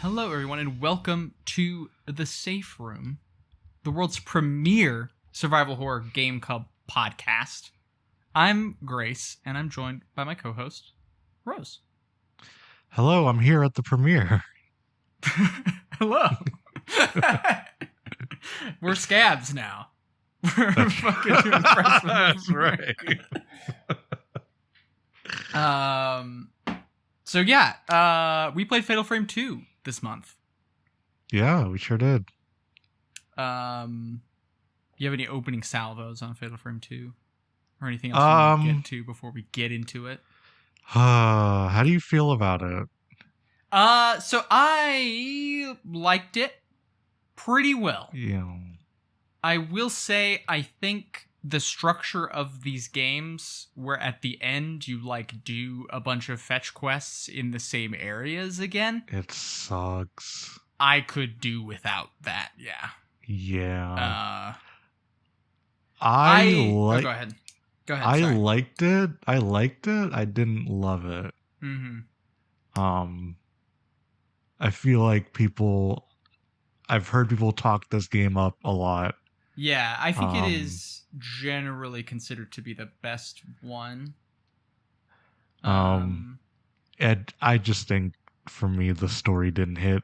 Hello, everyone, and welcome to The Safe Room, the world's premier survival horror game club podcast. I'm Grace, and I'm joined by my co-host, Rose. Hello, I'm here at the premiere. Hello. We're scabs now. We're fucking doing press. That's right. So yeah, we played Fatal Frame 2 this month. Yeah, we sure did. You have any opening salvos on Fatal Frame 2? Or anything else you want to get to before we get into it? How do you feel about it? So I liked it pretty well. Yeah. I will say I think the structure of these games where at the end you like do a bunch of fetch quests in the same areas again. It sucks. I could do without that, yeah. Yeah. Go ahead. Go ahead. I liked it. I didn't love it. Mm-hmm. I feel like I've heard people talk this game up a lot. Yeah, I think it is generally considered to be the best one. And I just think for me the story didn't hit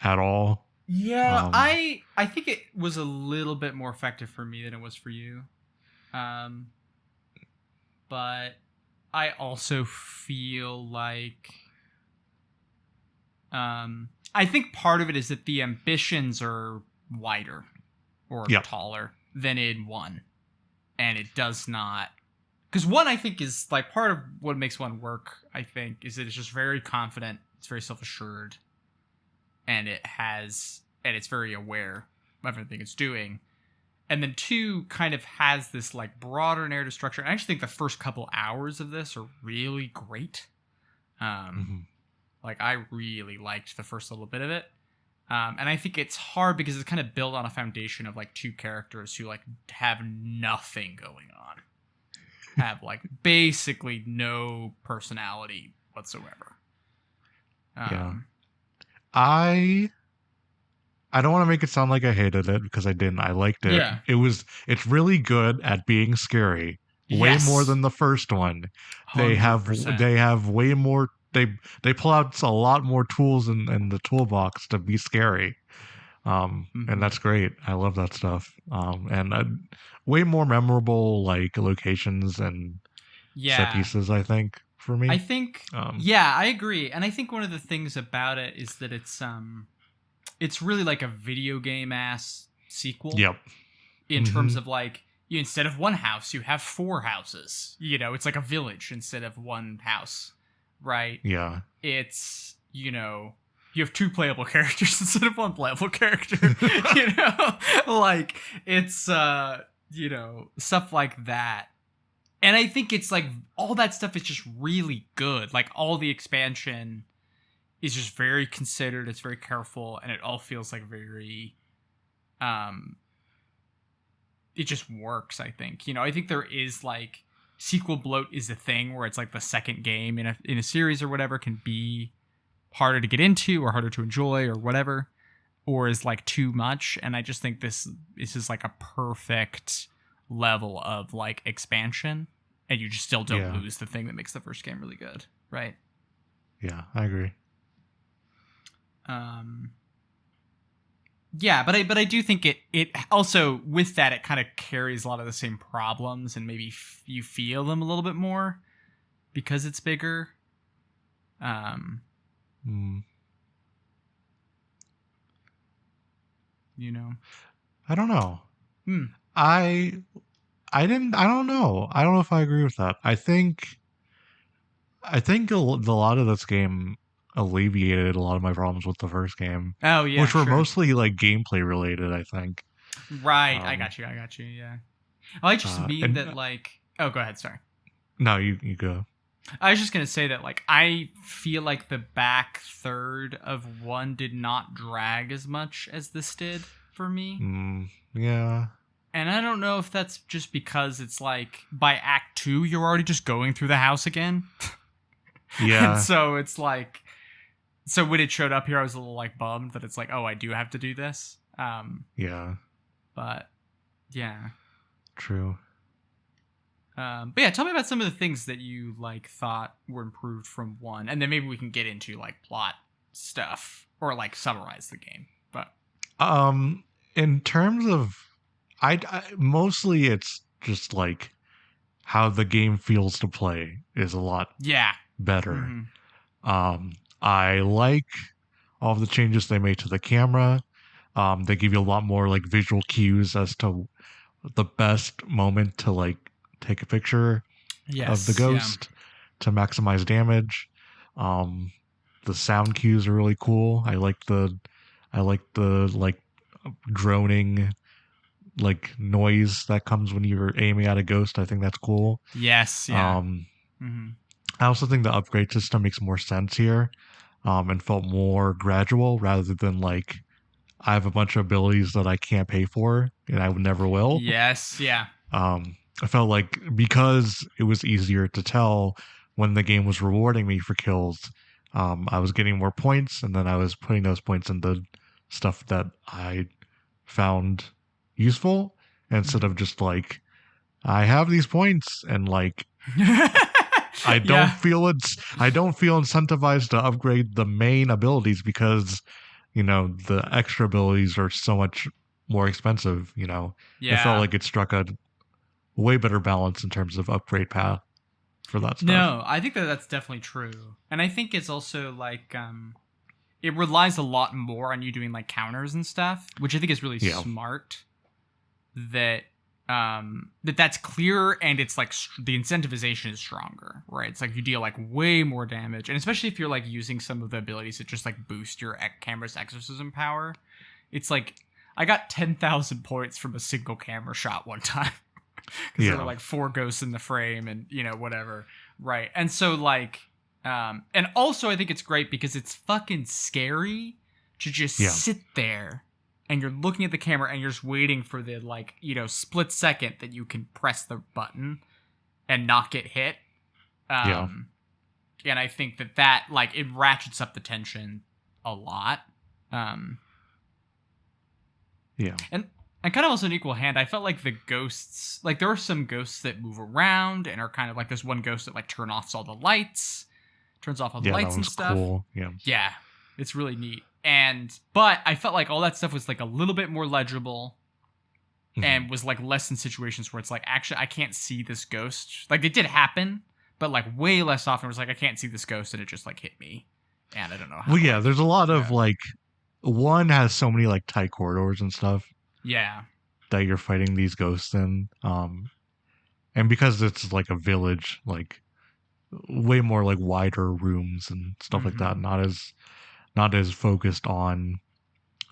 at all. Yeah, I think it was a little bit more effective for me than it was for you. But I also feel like I think part of it is that the ambitions are wider or taller than in 1. And it does not... Because 1, I think, is like part of what makes 1 work, I think, is that it's just very confident, it's very self-assured, and it's very aware of everything it's doing. And then 2 kind of has this like broader narrative structure. I actually think the first couple hours of this are really great. Like, I really liked the first little bit of it. And I think it's hard because it's kind of built on a foundation of, like, 2 characters who, like, have nothing going on. Have, like, basically no personality whatsoever. Yeah. I don't want to make it sound like I hated it, because I didn't. I liked it. Yeah. It's really good at being scary. Way more than the first one. 100%. They have way more... They pull out a lot more tools in the toolbox to be scary, and that's great. I love that stuff. And way more memorable like locations and set pieces. I think for me, I think I agree. And I think one of the things about it is that it's really like a video game ass sequel. Yep. In terms of like, instead of 1 house, you have 4 houses. You know, it's like a village instead of 1 house. Right? Yeah. It's, you have 2 playable characters instead of 1 playable character. Like, it's, stuff like that. And I think it's like, all that stuff is just really good. Like, all the expansion is just very considered, it's very careful, and it all feels like very, it just works, I think. I think there is, like, sequel bloat is a thing where it's like the second game in a series or whatever can be harder to get into or harder to enjoy or whatever, or is like too much. And I just think this is like a perfect level of like expansion, and you just still don't lose the thing that makes the first game really good, right? Yeah, I agree. Yeah, but I do think it also, with that, it kind of carries a lot of the same problems, and maybe you feel them a little bit more because it's bigger. I don't know. I don't know. I don't know if I agree with that. I think a lot of this game alleviated a lot of my problems with the first game. Oh yeah, which were mostly like gameplay related, I think. Right, I got you. Yeah. I just mean that like. Oh, go ahead. Sorry. No, you go. I was just gonna say that like I feel like the back third of 1 did not drag as much as this did for me. Yeah. And I don't know if that's just because it's like by Act 2 you're already just going through the house again. Yeah. And so it's like So when it showed up here, I was a little like bummed that it's like, oh, I do have to do this. Yeah. But yeah. True. But yeah, tell me about some of the things that you like thought were improved from 1, and then maybe we can get into like plot stuff or like summarize the game. But in terms of, I mostly it's just like how the game feels to play is a lot yeah. better. Mm-hmm. I like all of the changes they made to the camera. They give you a lot more like visual cues as to the best moment to like take a picture of the Yes. Yeah. ghost to maximize damage. Um, the sound cues are really cool. I like the like droning like noise that comes when you're aiming at a ghost. I think that's cool. Yes. Yeah. Um, Mm-hmm. I also think the upgrade system makes more sense here, and felt more gradual rather than like I have a bunch of abilities that I can't pay for and I never will. Yes. Yeah. I felt like because it was easier to tell when the game was rewarding me for kills, I was getting more points, and then I was putting those points into stuff that I found useful instead of just like I have these points and like I don't Yeah. feel incentivized to upgrade the main abilities because the extra abilities are so much more expensive. It felt Yeah. like it struck a way better balance in terms of upgrade path for that stuff. No, I think that that's definitely true, and I think it's also like it relies a lot more on you doing like counters and stuff, which I think is really Yeah. smart. That's clearer, and it's like the incentivization is stronger, right? It's like you deal like way more damage, and especially if you're like using some of the abilities that just like boost your camera's exorcism power. It's like I got 10,000 points from a single camera shot one time because there were like 4 ghosts in the frame, and whatever, right? And so like, and also I think it's great because it's fucking scary to just sit there and you're looking at the camera and you're just waiting for the like split second that you can press the button and not get hit. And I think that like it ratchets up the tension a lot. And kind of also an equal hand, I felt like the ghosts, like there are some ghosts that move around and are kind of like there's one ghost that like turns off all the lights and stuff. Cool. Yeah, it's really neat. But I felt like all that stuff was like a little bit more legible and was like less in situations where it's like, actually, I can't see this ghost. Like it did happen, but like way less often. It was like, I can't see this ghost, and it just like hit me. And I don't know how. Well, yeah, there's a lot of like, one has so many like tight corridors and stuff. Yeah. That you're fighting these ghosts in. And because it's like a village, like way more like wider rooms and stuff like that, not as focused on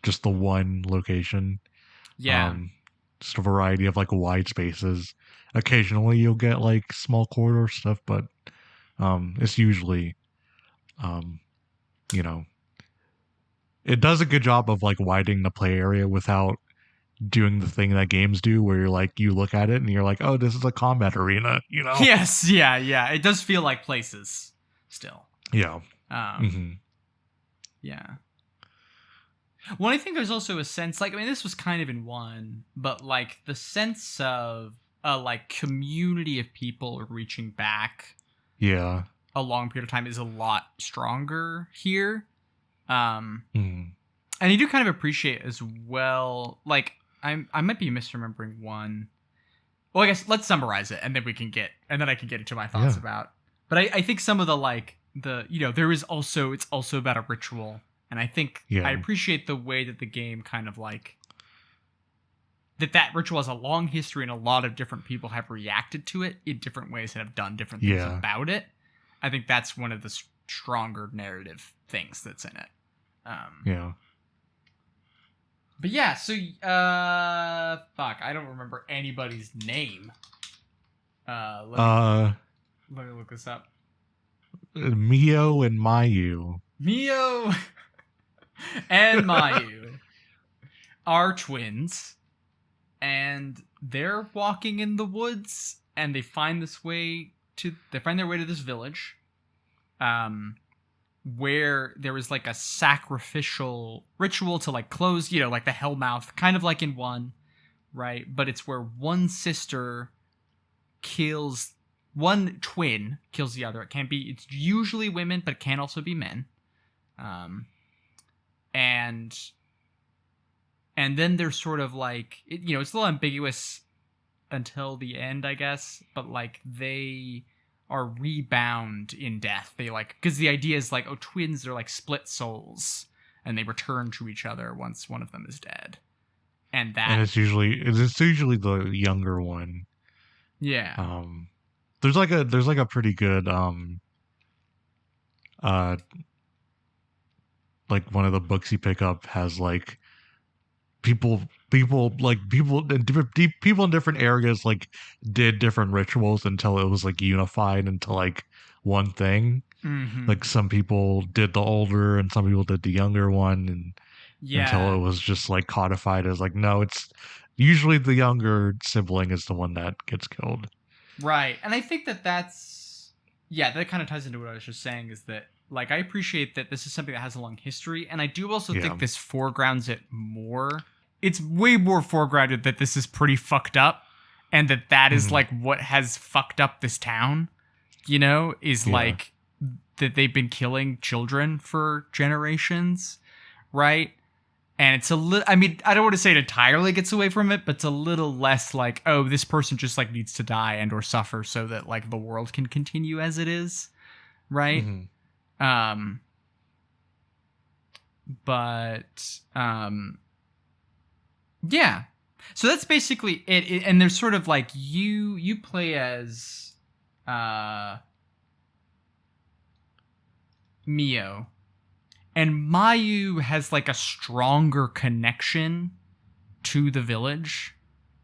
just the one location. Yeah. Just a variety of like wide spaces. Occasionally you'll get like small corridor stuff, but it's usually it does a good job of like widening the play area without doing the thing that games do where you're like you look at it and you're like, oh, this is a combat arena, Yes, yeah. It does feel like places still. Yeah. Yeah. Well, I think there's also a sense, like, I mean, this was kind of in 1, but like the sense of a like community of people reaching back a long period of time is a lot stronger here. And you do kind of appreciate as well, like I might be misremembering 1. Well, I guess let's summarize it and then I can get into my thoughts about. But I think some of the like there is also, it's also about a ritual, and I think I appreciate the way that the game kind of like that ritual has a long history and a lot of different people have reacted to it in different ways and have done different things about it. I think that's one of the stronger narrative things that's in it. But yeah, so fuck, I don't remember anybody's name. Let me look this up. Mio and Mayu. Mio and Mayu are twins, and they're walking in the woods, and they find their way to this village. where there was like a sacrificial ritual to like close, like the Hellmouth, kind of like in 1, right? But it's where one sister kills one twin, kills the other. It's usually women, but it can also be men. And then there's sort of like, it's a little ambiguous until the end, I guess, but like they are rebound in death. They like, because the idea is like, twins are like split souls and they return to each other once one of them is dead. And it's usually the younger one. Yeah. There's like a pretty good like one of the books you pick up has like people in different areas like did different rituals until it was like unified into like one thing. Mm-hmm. Like some people did the older and some people did the younger one, and until it was just like codified as like, no, it's usually the younger sibling is the one that gets killed. Right. And I think that that kind of ties into what I was just saying, is that like I appreciate that this is something that has a long history, and I do also think this foregrounds it more. It's way more foregrounded that this is pretty fucked up, and that is like what has fucked up this town, is like that they've been killing children for generations, right? And it's a little, I mean, I don't want to say it entirely gets away from it, but it's a little less like, oh, this person just like needs to die and or suffer so that like the world can continue as it is, right? But yeah. So that's basically it. And there's sort of like you play as Mio. And Mayu has like a stronger connection to the village.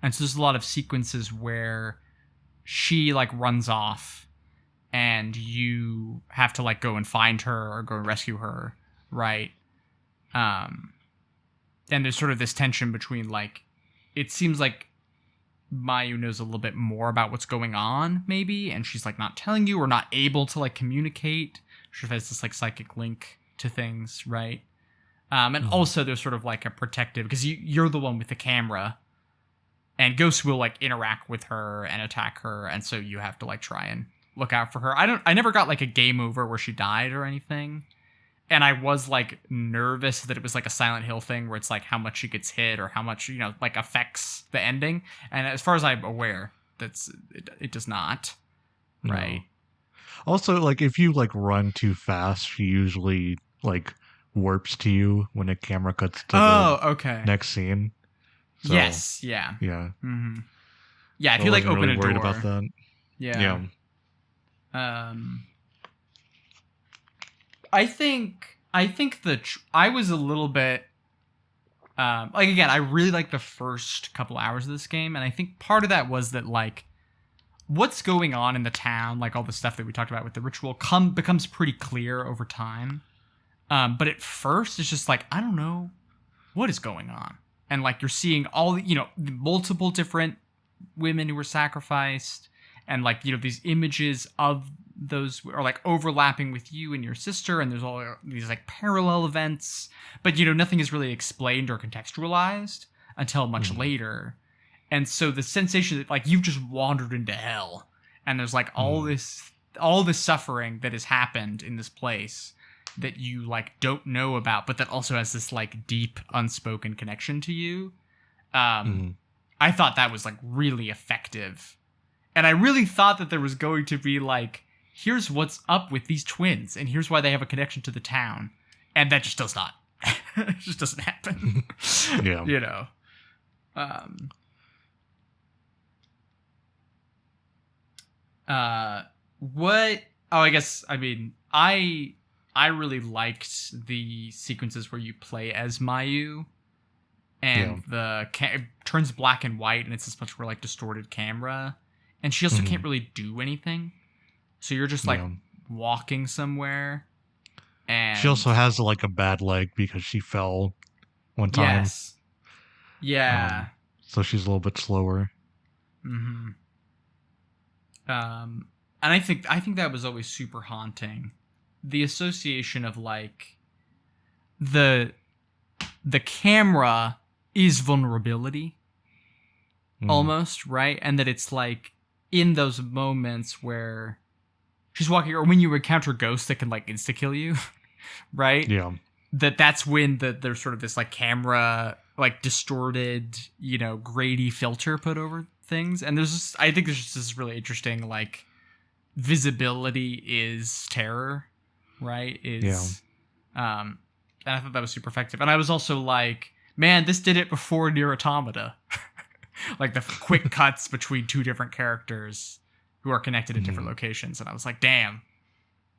And so there's a lot of sequences where she like runs off and you have to like go and find her or go and rescue her, right? And there's sort of this tension between like, it seems like Mayu knows a little bit more about what's going on, maybe, and she's like not telling you or not able to like communicate. She has this like psychic link to things, right? And also there's sort of like a protective, because you're the one with the camera, and Ghost will like interact with her and attack her, and so you have to like try and look out for her. I never got like a game over where she died or anything, and I was like nervous that it was like a Silent Hill thing where it's like how much she gets hit or how much like affects the ending. And as far as I'm aware, it does not, right? No. Also, like if you like run too fast, she usually like warps to you when the camera cuts to the next scene. So, yes, yeah. Mm-hmm. Yeah, if you like open really a door. Worried about that. Yeah. I think I was a little bit like, again, I really like the first couple hours of this game, and I think part of that was that like what's going on in the town, like all the stuff that we talked about with the ritual, becomes pretty clear over time. But at first, it's just like, I don't know what is going on. And like you're seeing all the, multiple different women who were sacrificed, and like, these images of those are like overlapping with you and your sister, and there's all these like parallel events, but nothing is really explained or contextualized until much later. And so the sensation that like you've just wandered into hell, and there's like all this suffering that has happened in this place that you like don't know about, but that also has this like deep unspoken connection to you. I thought that was like really effective. And I really thought that there was going to be like, here's what's up with these twins, and here's why they have a connection to the town. And that just does not. It just doesn't happen. Yeah. I really liked the sequences where you play as Mayu, and it turns black and white, and it's this much more like distorted camera, and she also can't really do anything, so you're just like walking somewhere. And she also has like a bad leg because she fell one time. Yes. Yeah. So she's a little bit slower. And I think that was always super haunting, the association of like the camera is vulnerability almost, right? And that it's like in those moments where she's walking, or when you encounter ghosts that can like insta kill you, right? Yeah. That's when there's sort of this like camera like distorted, grady filter put over things. And I think there's just this really interesting like visibility is terror, right? And I thought that was super effective. And I was also like, man, this did it before Nier Automata. Like the quick cuts between two different characters who are connected at different locations. And I was like, damn,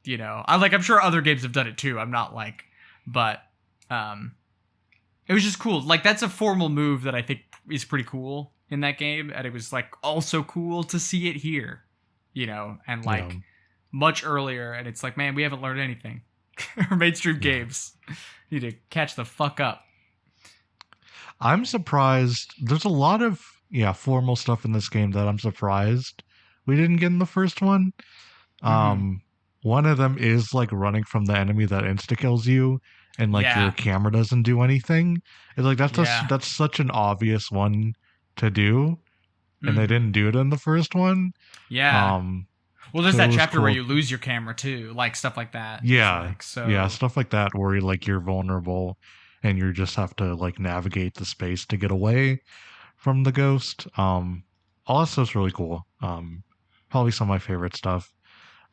I'm sure other games have done it too. I'm not like, but it was just cool. Like that's a formal move that I think is pretty cool in that game. And it was like also cool to see it here, and like much earlier. And it's like, man, we haven't learned anything. Our mainstream games need to catch the fuck up. I'm surprised. There's a lot of formal stuff in this game that I'm surprised we didn't get in the first one. One of them is like running from the enemy that insta kills you, and like your camera doesn't do anything. It's like that's such an obvious one to do, and they didn't do it in the first one. Yeah. Well, there's so that chapter where you lose your camera too, like stuff like that. Yeah, like, yeah, stuff like that where you're vulnerable, and you just have to like navigate the space to get away from the ghost. All that stuff's really cool. Probably some of my favorite stuff.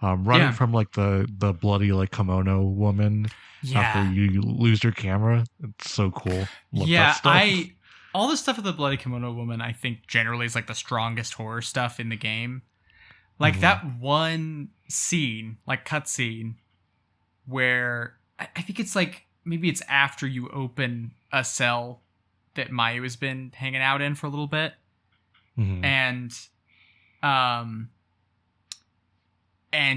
Running from like the bloody like kimono woman after you lose your camera, it's so cool. Love that stuff. All the stuff with the bloody kimono woman, I think generally is like the strongest horror stuff in the game. Like that one scene, like cutscene, where I think it's like maybe it's after you open a cell that Mayu has been hanging out in for a little bit, and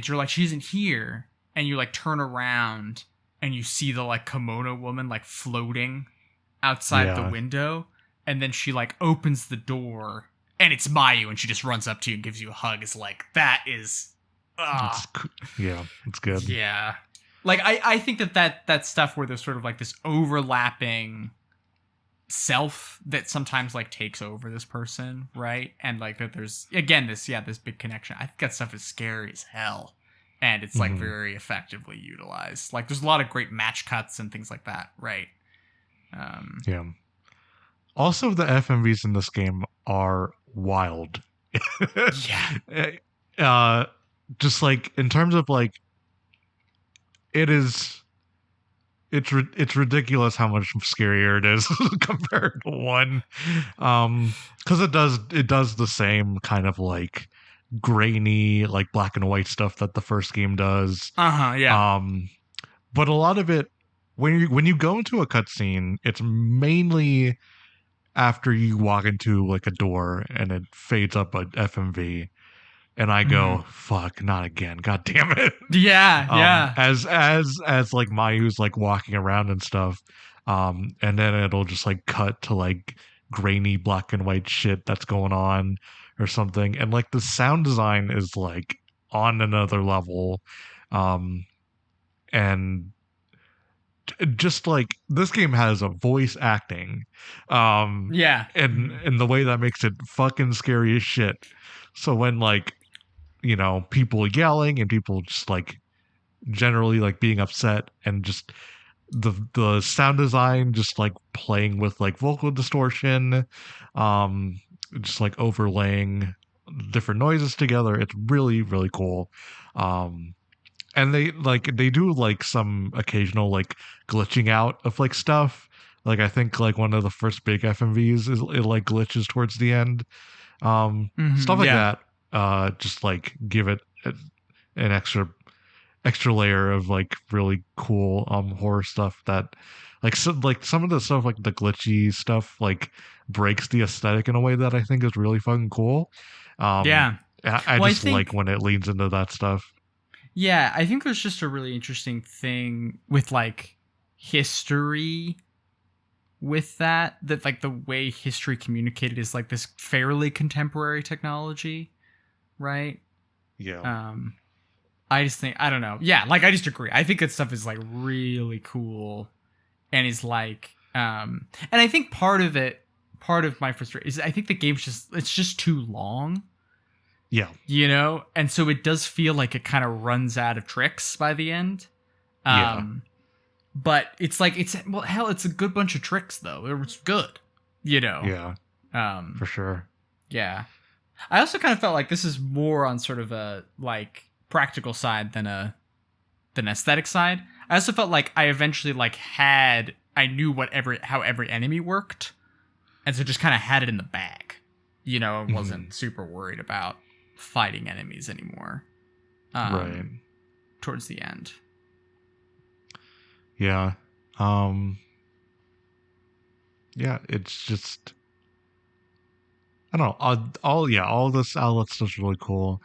you're like, she isn't here, and you like turn around and you see the like kimono woman like floating outside the window, and then she like opens the door and it's Mayu, and she just runs up to you and gives you a hug. It's like, that is it's good. Yeah, like I think that stuff where there's sort of like this overlapping self that sometimes like takes over this person, right? And like that there's again this big connection. I think that stuff is scary as hell, and it's like very effectively utilized. Like there's a lot of great match cuts and things like that, right? Also, the FMVs in this game are wild. Just like in terms of like, it's ridiculous how much scarier it is compared to one, because it does the same kind of like grainy like black and white stuff that the first game does. But a lot of it, when you go into a cutscene, it's mainly after you walk into like a door and it fades up a FMV. And I go, fuck, not again. God damn it. As like Mayu's like walking around and stuff. And then it'll just like cut to like grainy black and white shit that's going on or something. And like the sound design is like on another level. And just like this game has a voice acting. And the way that makes it fucking scary as shit. So when like, people yelling and people just like generally like being upset, and just the sound design just like playing with like vocal distortion, just like overlaying different noises together, it's really, really cool. And they do like some occasional like glitching out of like stuff. Like I think like one of the first big FMVs is it like glitches towards the end. Stuff like that. Just like give it an extra layer of like really cool horror stuff that like some of the stuff like the glitchy stuff like breaks the aesthetic in a way that I think is really fucking cool. I just like when it leans into that stuff. Yeah, I think there's just a really interesting thing with like history with that like the way history communicated is like this fairly contemporary technology, right? I just think, I don't know. Yeah, like, I just agree. I think that stuff is, like, really cool and is, like, and I think part of my frustration is I think the game's it's just too long. Yeah. You know? And so it does feel like it kind of runs out of tricks by the end. Yeah. But it's like, well, hell, it's a good bunch of tricks, though. It was good. You know? Yeah. For sure. Yeah. I also kind of felt like this is more on sort of a, like, practical side than aesthetic side. I also felt like I eventually, like, I knew how every enemy worked. And so just kind of had it in the bag. You know, I wasn't super worried about fighting enemies anymore. Right. Towards the end. Yeah. Yeah, it's just, I don't know. All this outlet stuff's really cool.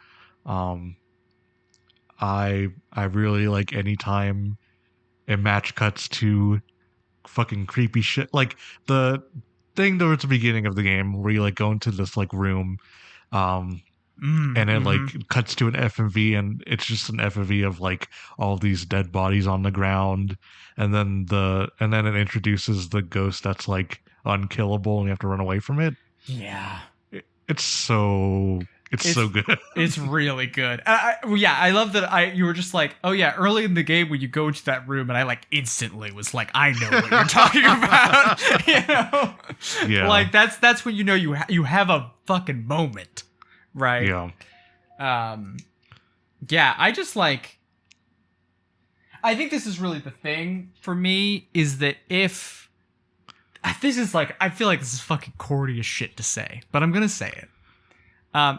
I really like anytime a match cuts to fucking creepy shit. Like the thing towards the beginning of the game where you like go into this like room, and it like cuts to an FMV and it's just an FMV of like all these dead bodies on the ground, and then it introduces the ghost that's like unkillable and you have to run away from it. Yeah. It's so good. It's really good. I love that you were just like, oh yeah, early in the game when you go into that room, and I like instantly was like, I know what you're talking about. You know? Yeah. Like that's when you know you have a fucking moment, right? Yeah. Yeah, I just like, I think this is really the thing for me, is that if this is like, I feel like this is fucking corny as shit to say, but I'm gonna say it.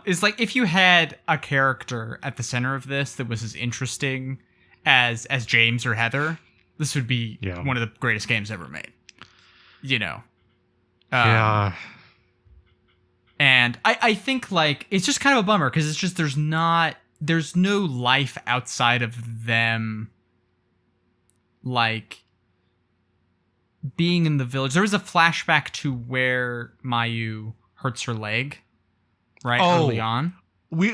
It's like if you had a character at the center of this that was as interesting as James or Heather, this would be one of the greatest games ever made. You know? Yeah. And I think like it's just kind of a bummer because it's just there's no life outside of them, like being in the village. There was a flashback to where Mayu hurts her leg. Right, early on. We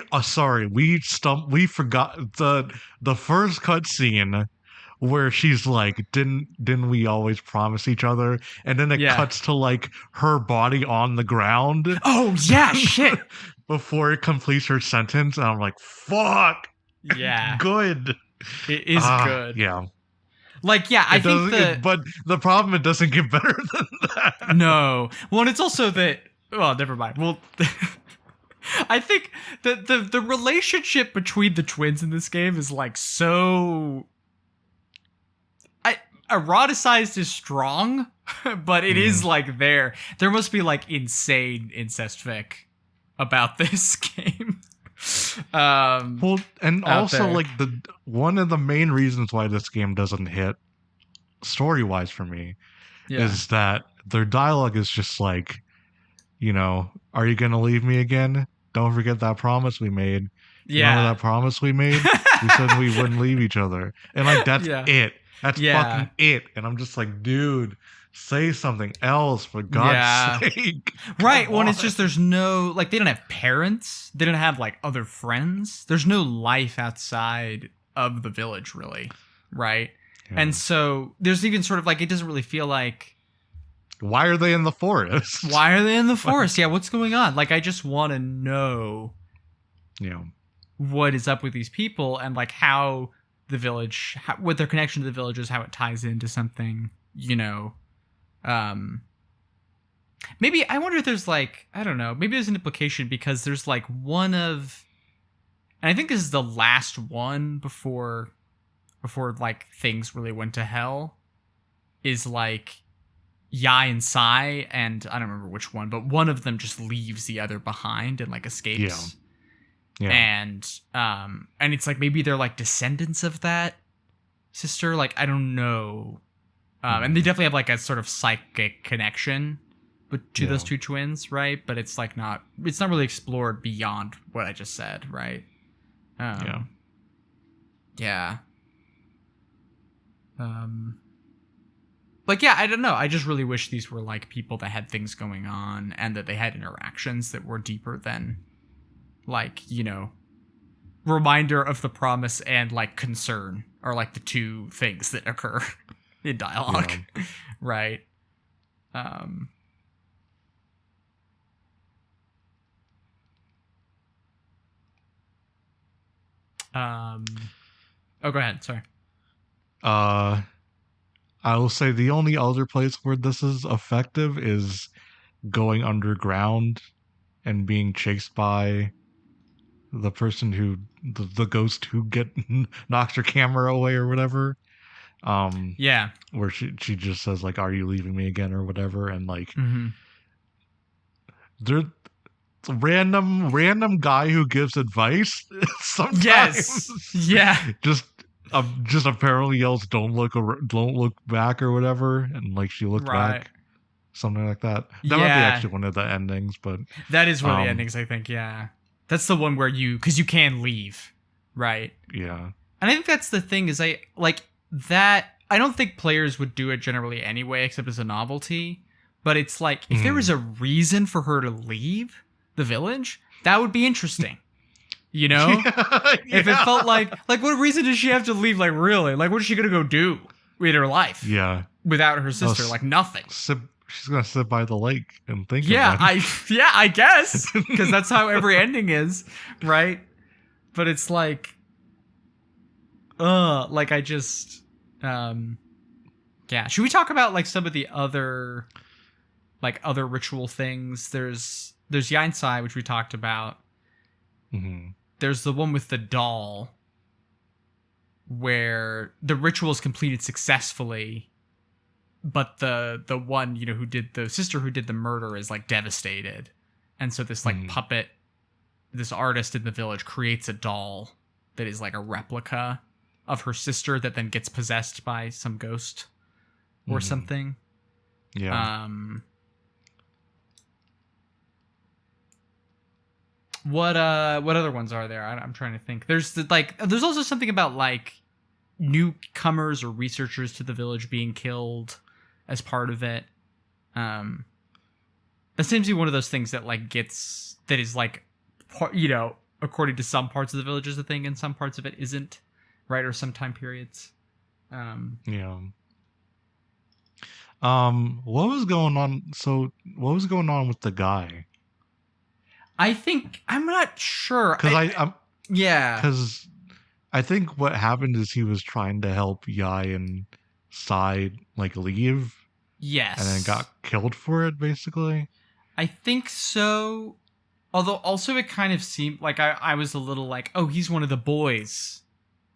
forgot the first cutscene where she's like, didn't we always promise each other? And then it cuts to like her body on the ground. Oh yeah, shit. Before it completes her sentence, and I'm like, fuck. Yeah. Good. It is good. Yeah. Like, yeah, I think but the problem, it doesn't get better than that. No. Well, and it's also that, well, never mind. Well, I think the relationship between the twins in this game is like so eroticized is strong, but it is like there must be like insane incest fic about this game. Well, and also there. like one of the main reasons why this game doesn't hit story-wise for me is that their dialogue is just like, you know, are you gonna leave me again? Don't forget that promise we made. Yeah. Remember that promise we made? We said we wouldn't leave each other. And like, that's it. That's fucking it. And I'm just like, dude, say something else for God's sake. Right. Well, it's just, there's no, like, they don't have parents. They don't have like other friends. There's no life outside of the village, really. Right. Yeah. And so there's even sort of like, it doesn't really feel like, why are they in the forest? Why are they in the forest? Yeah, what's going on? Like, I just want to know what is up with these people and, like, how the village, what their connection to the village is, how it ties into something, you know. Maybe, I wonder if there's, like, I don't know, maybe there's an implication because there's, like, one of, and I think this is the last one before like, things really went to hell, is, like, Yai and Sai, and I don't remember which one, but one of them just leaves the other behind and like escapes. Yeah. And it's like maybe they're like descendants of that sister. Like, I don't know. And they definitely have like a sort of psychic connection to those two twins, right? But it's like it's not really explored beyond what I just said, right? Yeah. Like, yeah, I don't know. I just really wish these were, like, people that had things going on and that they had interactions that were deeper than, like, you know, reminder of the promise and like concern are like the two things that occur in dialogue. Yeah. Right. Oh, go ahead. Sorry. I will say the only other place where this is effective is going underground and being chased by the person who the ghost who knocks her camera away or whatever. Yeah. Where she just says like, "Are you leaving me again?" or whatever, and like, there's a random guy who gives advice sometimes. Yes. Yeah. just apparently yells, don't look back" or whatever, and like she looked back, something like that. That might be actually one of the endings, but that is one of the endings, I think. Yeah, that's the one where because you can leave, right? Yeah, and I think that's the thing is I like that. I don't think players would do it generally anyway, except as a novelty. But it's like if there was a reason for her to leave the village, that would be interesting. You know, if it felt like what reason does she have to leave? Like, really? Like, what is she gonna go do with her life? Yeah, without her sister, like nothing. She's gonna sit by the lake and think. Yeah, I guess because that's how every ending is, right? But it's like, like I just, yeah. Should we talk about like some of the other ritual things? There's Yainsai, which we talked about. Mm-hmm. There's the one with the doll where the ritual is completed successfully, but the one, who did the sister who did the murder is like devastated. And so this like puppet, this artist in the village creates a doll that is like a replica of her sister that then gets possessed by some ghost or something. Yeah. What other ones are there? I'm trying to think. There's also something about like newcomers or researchers to the village being killed as part of it. That seems to be one of those things that is like, according to some parts of the village is a thing and some parts of it isn't, right? Or some time periods. Yeah. What was going on? So what was going on with the guy? I'm not sure. Because I think what happened is he was trying to help Yai and Sai like leave. Yes. And then got killed for it, basically. I think so. Although also it kind of seemed like I was a little like, oh, he's one of the boys,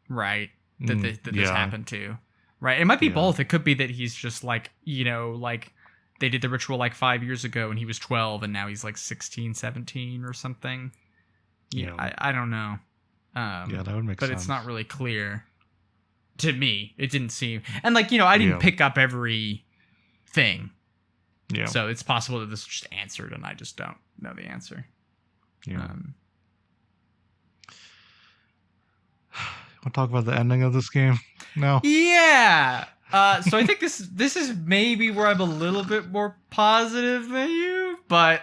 right? That this happened to, right? It might be both. It could be that he's just like, like they did the ritual like 5 years ago and he was 12 and now he's like 16, 17 or something. Yeah, I don't know. That would make sense. But it's not really clear to me. It didn't seem, and like I didn't pick up every thing. Yeah. So it's possible that this was just answered and I just don't know the answer. Yeah. Want to talk about the ending of this game now? Yeah. So I think this is maybe where I'm a little bit more positive than you, but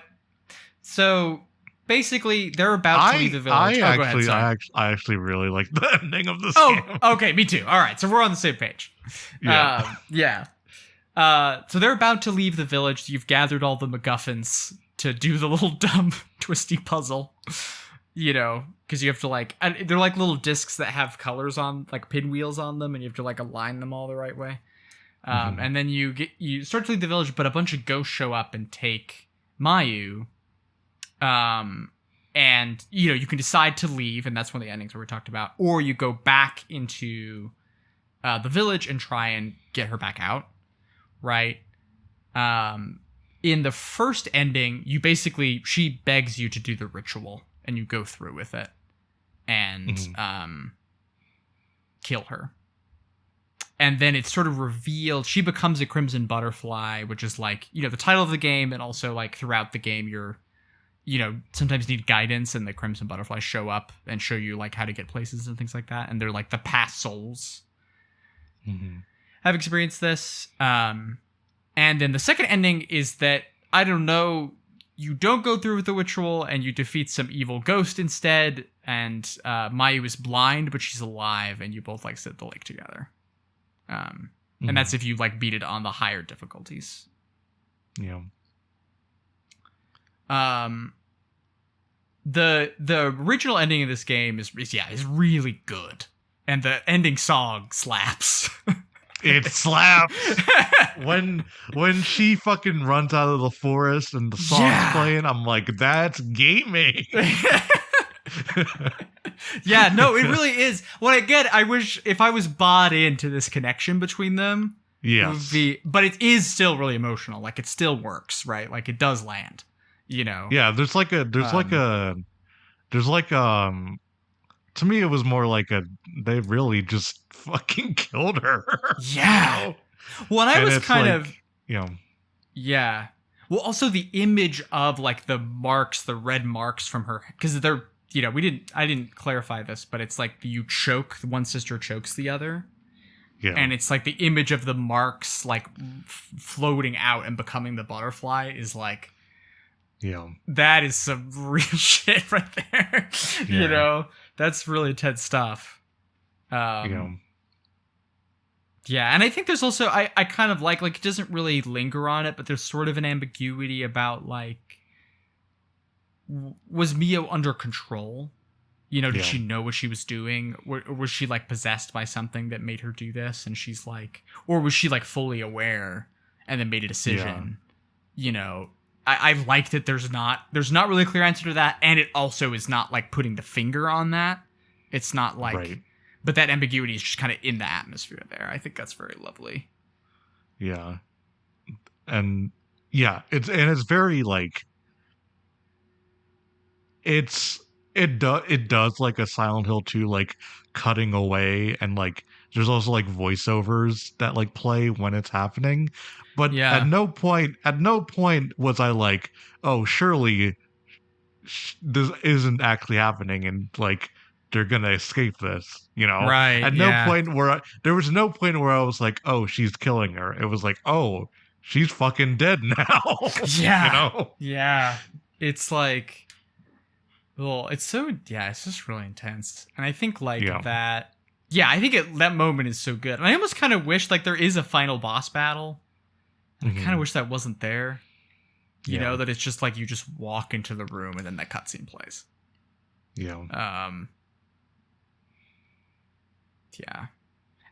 so basically they're about to leave the village. I actually really like the ending of this game. Okay, me too. All right, so we're on the same page. Yeah. So they're about to leave the village. You've gathered all the MacGuffins to do the little dumb twisty puzzle. Because you have to they're like little discs that have colors on, like pinwheels on them, and you have to like align them all the right way. And then you start to leave the village, but a bunch of ghosts show up and take Mayu. And you can decide to leave, and that's one of the endings where we talked about, or you go back into the village and try and get her back out, right? In the first ending, she begs you to do the ritual, and you go through with it and kill her. And then it's sort of revealed she becomes a crimson butterfly, which is like, the title of the game, and also like throughout the game you're sometimes need guidance, and the crimson butterflies show up and show you like how to get places and things like that, and they're like the past souls. Have experienced this. And then the second ending is that, I don't know, you don't go through with the ritual and you defeat some evil ghost instead, and Mayu is blind, but she's alive, and you both like sit at the lake together. And that's if you like beat it on the higher difficulties. Yeah. The original ending of this game is really good, and the ending song slaps. It slaps. when she fucking runs out of the forest and the song's playing, I'm like, that's gaming. Yeah, no, it really is. Well, again, I wish if I was bought into this connection between them, yes, but it is still really emotional. Like, it still works, right? Like, it does land, you know? Yeah, to me, it was more like they really just fucking killed her. Yeah. You know? Well, and I was kind like, of, you know, yeah. Well, also the image of like the marks, the red marks from her, because they're, you know, I didn't clarify this, but it's like you choke, one sister chokes the other. Yeah. And it's like the image of the marks like floating out and becoming the butterfly is like, yeah, that is some real shit right there. Yeah. You know, that's really intense stuff. Yeah. Yeah, and I think there's also I kind of like it doesn't really linger on it, but there's sort of an ambiguity about like, was Mio under control? You know, did she know what she was doing? Or was she like possessed by something that made her do this? And she's like, or was she like fully aware and then made a decision? Yeah. You know, I like that there's not really a clear answer to that, and it also is not like putting the finger on that. It's not like, right. But that ambiguity is just kind of in the atmosphere there. I think that's very lovely. Yeah, and yeah, it's very like it does like a Silent Hill 2 like cutting away, and like there's also like voiceovers that like play when it's happening, but at no point was I like, oh, surely this isn't actually happening, and like they're gonna escape this, you know? Right. At no point there was no point where I was like, oh, she's killing her. It was like, oh, she's fucking dead now. Yeah. You know? Yeah. It's like, well, it's just really intense. And I think like that. Yeah, I think that moment is so good. And I almost kind of wish like there is a final boss battle. I kind of wish that wasn't there. You know, that it's just like you just walk into the room and then that cutscene plays. Yeah. Yeah.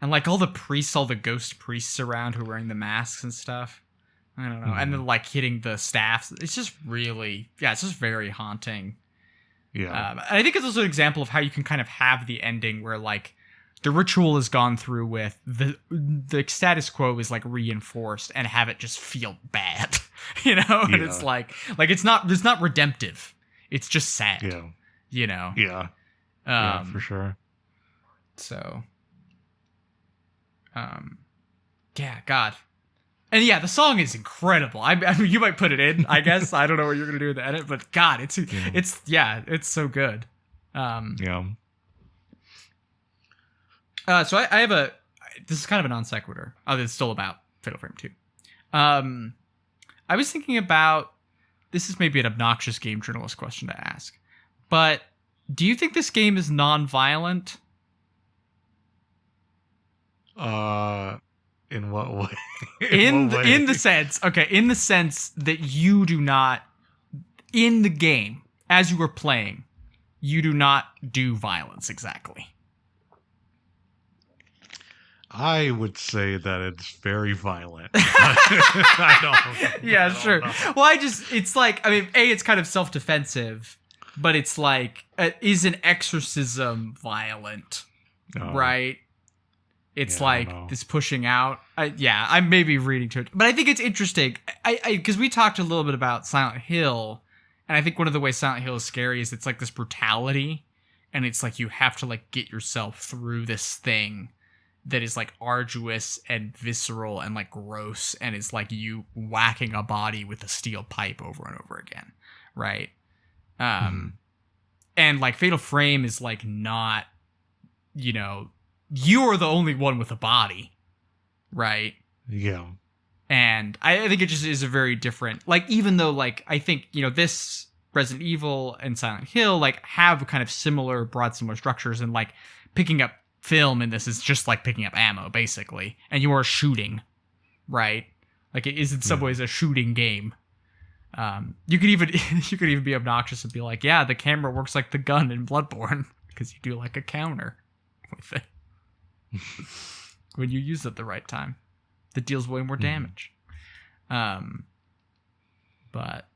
And like all the priests, all the ghost priests around who are wearing the masks and stuff. I don't know. And then like hitting the staffs. It's just really, it's just very haunting. Yeah. And I think it's also an example of how you can kind of have the ending where like the ritual has gone through with the status quo is like reinforced and have it just feel bad, you know? And it's like it's not redemptive. It's just sad. Yeah. You know? Yeah. Yeah, for sure. So, yeah, God. And yeah, the song is incredible. I mean, you might put it in, I guess. I don't know what you're going to do with the edit, but God, it's so good. Yeah. So I have this is kind of a non sequitur. Oh, it's still about Fatal Frame 2. I was thinking about, this is maybe an obnoxious game journalist question to ask, but do you think this game is non-violent? In what way? In the sense that you do not, in the game, as you were playing, you do not do violence exactly. I would say that it's very violent. I don't. Yeah, sure. Well, it's like, I mean, it's kind of self-defensive, but it's like, is an exorcism violent? Right? It's like this pushing out. I may be reading to it, but I think it's interesting. Because we talked a little bit about Silent Hill, and I think one of the ways Silent Hill is scary is it's like this brutality, and it's like you have to like get yourself through this thing that is like arduous and visceral and like gross, and it's like you whacking a body with a steel pipe over and over again, right? And like Fatal Frame is like not, you know, you're the only one with a body, right? Yeah. And I think it just is a very different, like, even though like I think, you know, this Resident Evil and Silent Hill like have kind of similar structures, and like picking up film in this is just like picking up ammo basically, and you are shooting, right? Like it is in some ways a shooting game. You could even be obnoxious and be like, yeah, the camera works like the gun in Bloodborne because you do like a counter with it when you use it at the right time that deals way more damage. But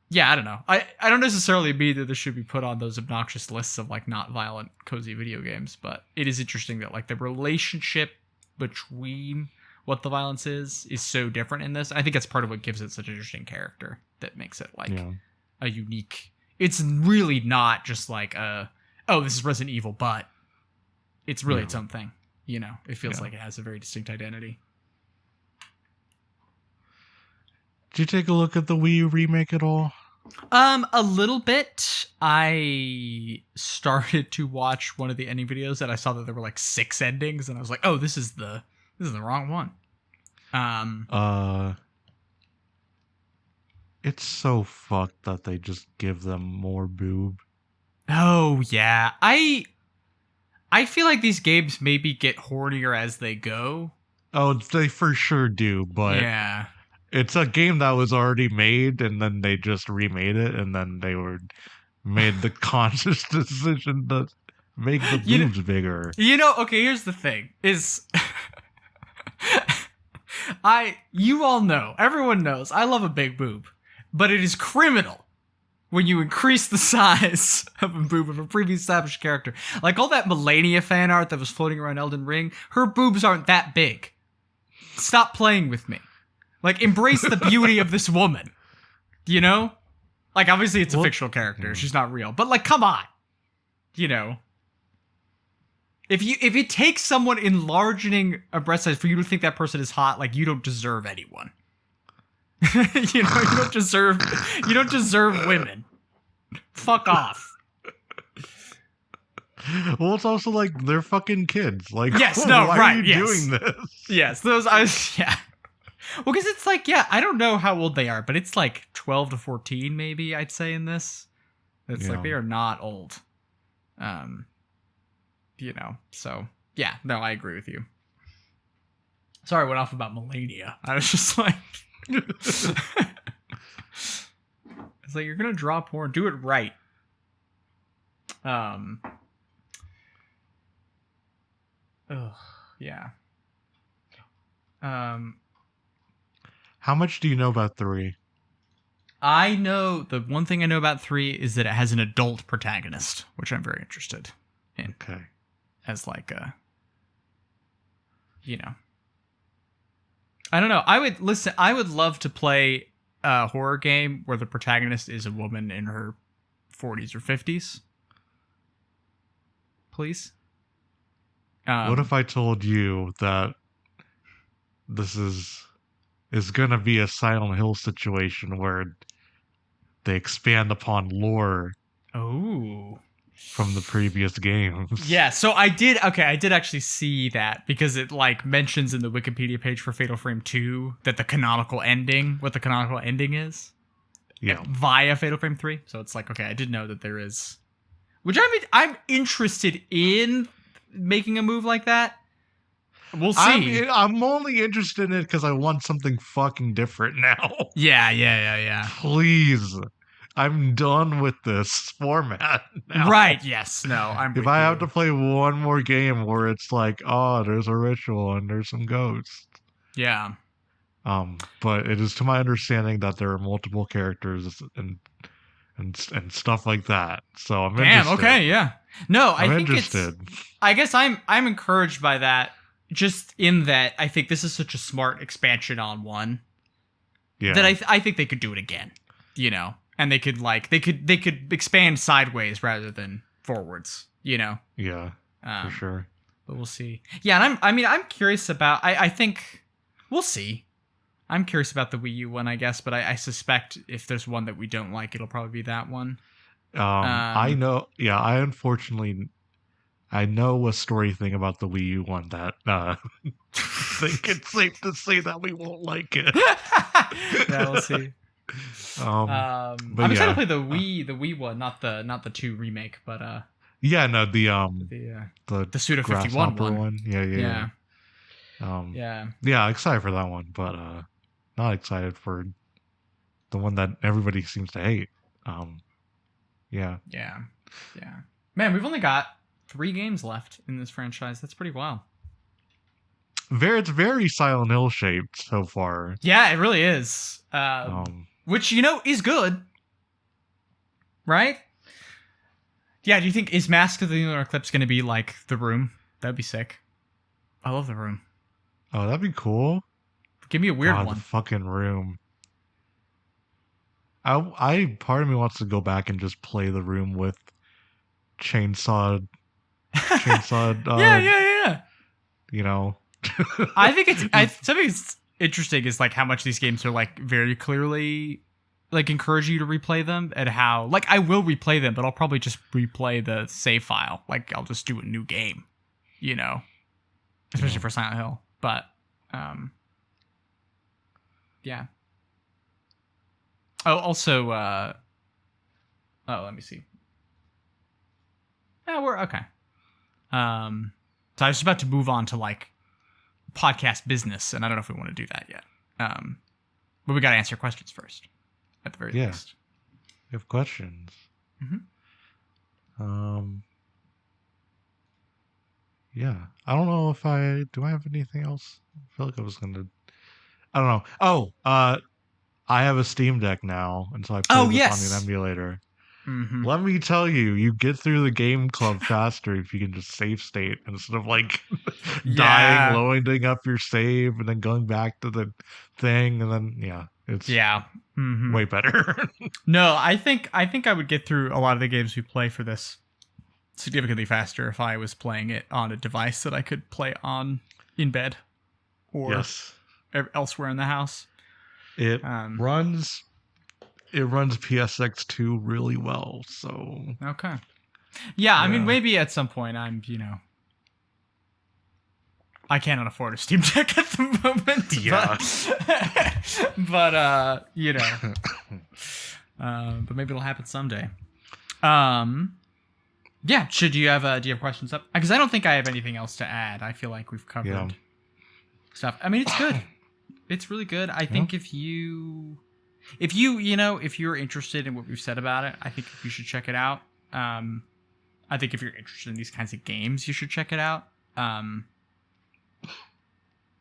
yeah, I don't know. I don't necessarily mean that this should be put on those obnoxious lists of like not violent cozy video games, but it is interesting that like the relationship between what the violence is so different in this. I think that's part of what gives it such an interesting character that makes it like a unique. It's really not just like this is Resident Evil, but it's really its own thing. You know, it feels like it has a very distinct identity. Did you take a look at the Wii U remake at all? A little bit. I started to watch one of the ending videos and I saw that there were like 6 endings, and I was like, oh, this is the wrong one. It's so fucked that they just give them more boob. Oh yeah. I feel like these games maybe get hornier as they go. Oh, they for sure do, but yeah. It's a game that was already made, and then they just remade it, and then they made the conscious decision to make the boobs bigger. You know, okay, here's the thing. You all know, everyone knows, I love a big boob. But it is criminal when you increase the size of a boob of a previously established character. Like all that Melania fan art that was floating around Elden Ring, her boobs aren't that big. Stop playing with me. Like, embrace the beauty of this woman. You know? Like, obviously it's a fictional character. She's not real. But, like, come on. You know? If it takes someone enlarging a breast size for you to think that person is hot, like, you don't deserve anyone. You know, you don't deserve women. Fuck off. Well, it's also like, they're fucking kids. Like, yes, no, why right, are you doing this? Yes, yeah. Well, because it's like, yeah, I don't know how old they are, but it's like 12 to 14, maybe, I'd say, in this. It's like, they are not old. You know, so, yeah, no, I agree with you. Sorry, I went off about Melania. I was just like... It's like, you're gonna draw porn, do it right. Yeah. How much do you know about 3? I know, the one thing I know about 3 is that it has an adult protagonist, which I'm very interested in. Okay. As like a, you know. I don't know. I would love to play a horror game where the protagonist is a woman in her 40s or 50s. Please. What if I told you that this is gonna be a Silent Hill situation where they expand upon lore from the previous games? Yeah, so I did actually see that, because it like mentions in the Wikipedia page for Fatal Frame 2 that the canonical ending is. Yeah. Via Fatal Frame 3. So it's like, okay, I did know that there is, which I'm interested in making a move like that. We'll see. I'm only interested in it because I want something fucking different now. Yeah. Please. I'm done with this format now. Right, yes. No, if I have to play one more game where it's like, oh, there's a ritual and there's some ghosts. Yeah. But it is to my understanding that there are multiple characters and stuff like that. So I'm interested. Okay, yeah. No, I think interested. I guess I'm encouraged by that, just in that I think this is such a smart expansion on 1. Yeah. That I think they could do it again, you know. And they could expand sideways rather than forwards, you know. Yeah. For sure. But we'll see. Yeah, and I'm curious about I think we'll see. I'm curious about the Wii U one, I guess, but I suspect if there's one that we don't like, it'll probably be that one. I know. Yeah, I know a story thing about the Wii U one that I think it's safe to say that we won't like it. Yeah, we'll see. But I'm excited to play the Wii one, not the 2 remake, but yeah, no, the Suda 51 grasshopper one. one. Yeah. Yeah. Yeah, excited for that one, but not excited for the one that everybody seems to hate. Yeah. Yeah. Yeah. Man, we've only got 3 games left in this franchise. That's pretty wild. It's very Silent Hill shaped so far. Yeah, it really is. Which, is good. Right? Yeah, do you think, is Mask of the Lunar Eclipse going to be like The Room? That'd be sick. I love The Room. Oh, that'd be cool. Give me a weird one. The fucking Room. I part of me wants to go back and just play The Room with chainsaw. Yeah. You know. I think something that's interesting is like how much these games are like very clearly like encourage you to replay them, and how like I will replay them, but I'll probably just replay the save file. Like I'll just do a new game, especially for Silent Hill. But yeah. Oh, also, let me see. Yeah, we're okay. So I was about to move on to like podcast business, and I don't know if we want to do that yet. But we got to answer questions first, at the very least. You have questions. Yeah. I don't know if do I have anything else? I feel like I was gonna. I don't know. Oh, I have a Steam Deck now, and so I play this on an emulator. Let me tell you, you get through the game club faster if you can just save state instead of like dying, loading up your save, and then going back to the thing, and then it's way better. No, I think I would get through a lot of the games we play for this significantly faster if I was playing it on a device that I could play on in bed or elsewhere in the house. It runs PSX2 really well, so okay. Yeah, I mean maybe at some point I'm, I cannot afford a Steam Deck at the moment. Yeah. But but maybe it'll happen someday. Yeah, do you have questions up? Because I don't think I have anything else to add. I feel like we've covered stuff. I mean, it's good. It's really good. I think if you're interested in what we've said about it, I think you should check it out. I think if you're interested in these kinds of games, you should check it out.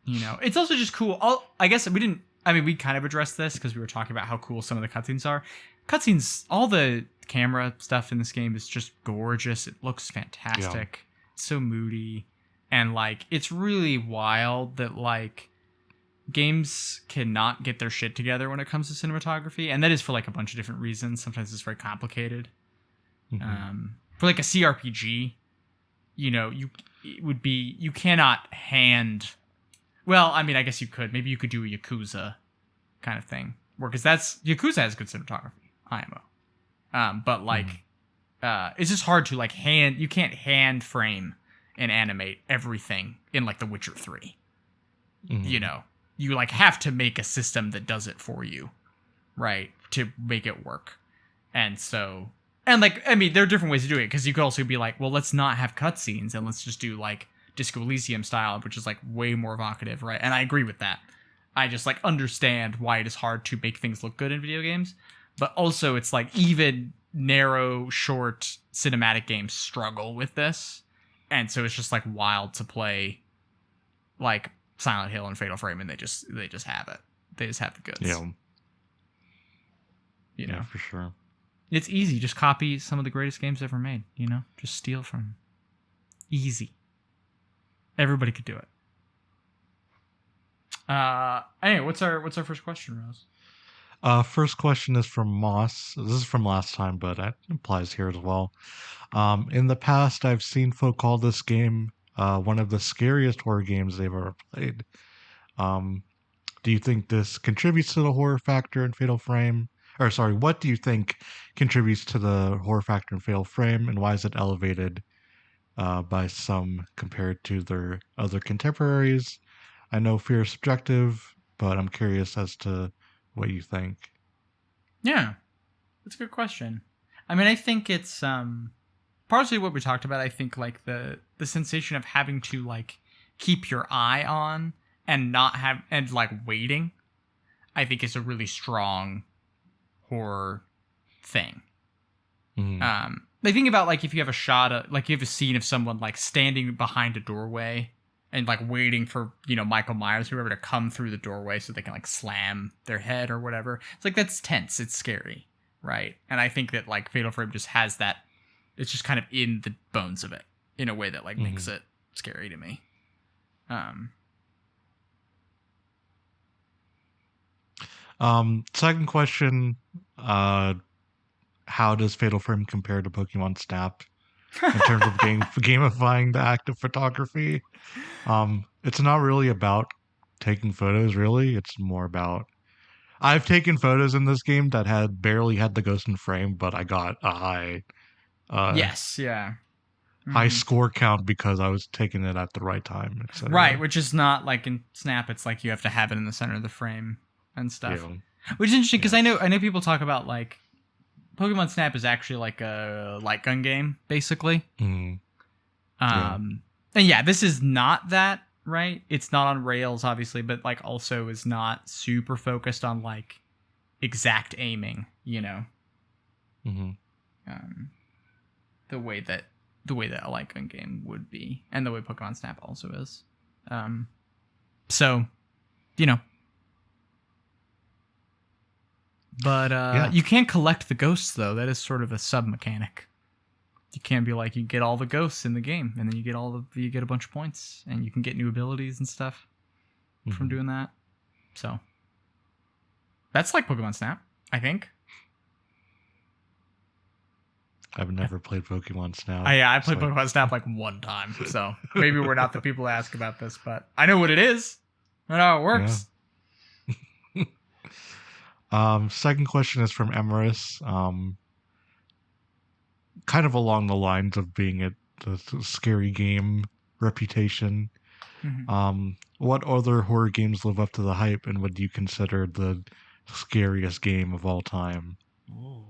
It's also just cool. I guess we kind of addressed this because we were talking about how cool some of the cutscenes are. All the camera stuff in this game is just gorgeous. It looks fantastic. It's so moody. And, like, it's really wild that, like, games cannot get their shit together when it comes to cinematography. And that is for, like, a bunch of different reasons. Sometimes it's very complicated. For, like, a CRPG, you cannot hand... Well, I mean, I guess you could. Maybe you could do a Yakuza kind of thing. Because Yakuza has good cinematography. IMO. But, like, it's just hard to, like, you can't hand frame and animate everything in, like, The Witcher 3. You, like, have to make a system that does it for you, right, to make it work. And so... And, like, I mean, there are different ways to do it, because you could also be like, well, let's not have cutscenes, and let's just do, like, Disco Elysium style, which is, like, way more evocative, right? And I agree with that. I just, like, understand why it is hard to make things look good in video games. But also, it's, like, even narrow, short cinematic games struggle with this. And so it's just, like, wild to play, like, Silent Hill and Fatal Frame, and they just have it. They just have the goods. Yeah. Yeah, for sure. It's easy. Just copy some of the greatest games ever made, Just steal from them. Easy. Everybody could do it. Anyway, what's our first question, Rose? First question is from Moss. This is from last time, but it applies here as well. In the past, I've seen folk call this game one of the scariest horror games they've ever played. Do you think this contributes to the horror factor in Fatal Frame? Or sorry, what do you think contributes to the horror factor in Fatal Frame, and why is it elevated by some compared to their other contemporaries? I know fear is subjective, but I'm curious as to what you think. Yeah, that's a good question. I mean, I think it's partially what we talked about. I think like the sensation of having to like keep your eye on and not have and like waiting, I think is a really strong horror thing. I think about like if you have a shot of, like you have a scene of someone like standing behind a doorway and like waiting for, you know, Michael Myers, whoever, to come through the doorway so they can like slam their head or whatever. It's like, that's tense. It's scary. Right. And I think that like Fatal Frame just has that. It's just kind of in the bones of it in a way that like makes it scary to me. Second question, how does Fatal Frame compare to Pokemon Snap in terms of gamifying the act of photography? It's not really about taking photos, really. It's more about, I've taken photos in this game that had barely had the ghost in frame, but I got a high high score count because I was taking it at the right time, etc. Right, which is not like in Snap. It's like you have to have it in the center of the frame and stuff. Yeah. Which is interesting because I know people talk about like Pokemon Snap is actually like a light gun game, basically. And yeah, this is not that, right? It's not on rails, obviously, but like also is not super focused on like exact aiming, you know. The way that a light gun game would be, and the way Pokemon Snap also is. So, you know. But you can't collect the ghosts, though. That is sort of a sub-mechanic. You can't be like, you get all the ghosts in the game, and then you get a bunch of points, and you can get new abilities and stuff from doing that. So, that's like Pokemon Snap, I think. I've never played Pokemon Snap. I played Pokemon Snap like one time, so maybe we're not the people to ask about this, but I know what it is. I know how it works. Yeah. Second question is from Emerus. Kind of along the lines of being the scary game reputation. What other horror games live up to the hype, and would you consider the scariest game of all time? Ooh.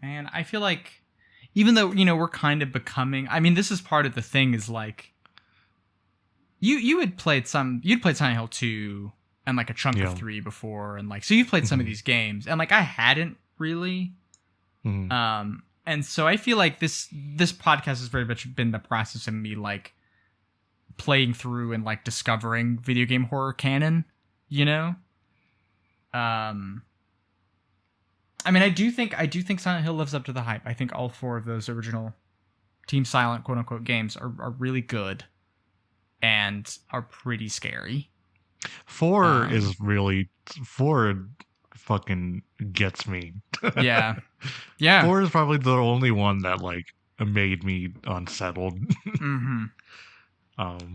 Man, I feel like even though, you know, we're kind of becoming, I mean, this is part of the thing is like you'd played Silent Hill 2 and like a chunk of 3 before, and like so you've played some of these games, and like I hadn't really. And so I feel like this podcast has very much been the process of me like playing through and like discovering video game horror canon, you know? I mean, I do think Silent Hill lives up to the hype. I think all 4 of those original Team Silent quote unquote games are really good and are pretty scary. 4 fucking gets me. Yeah. 4 is probably the only one that like made me unsettled. And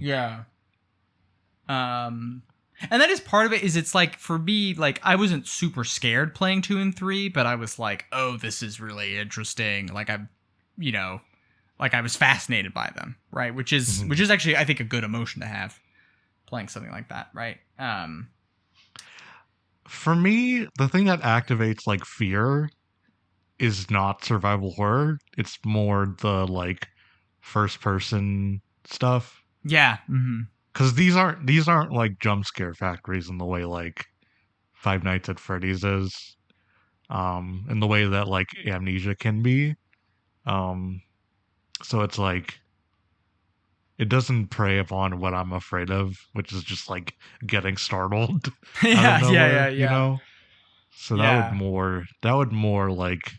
that is part of it. Is it's like for me, like I wasn't super scared playing 2 and 3, but I was like, oh, this is really interesting. Like I was fascinated by them, right? Which is actually, I think, a good emotion to have playing something like that, right? For me, the thing that activates like fear is not survival horror. It's more the like first person stuff. Yeah. Because these aren't like jump scare factories in the way like Five Nights at Freddy's is, in the way that like Amnesia can be. So it's like it doesn't prey upon what I'm afraid of, which is just like getting startled. Yeah. You know. So that would more like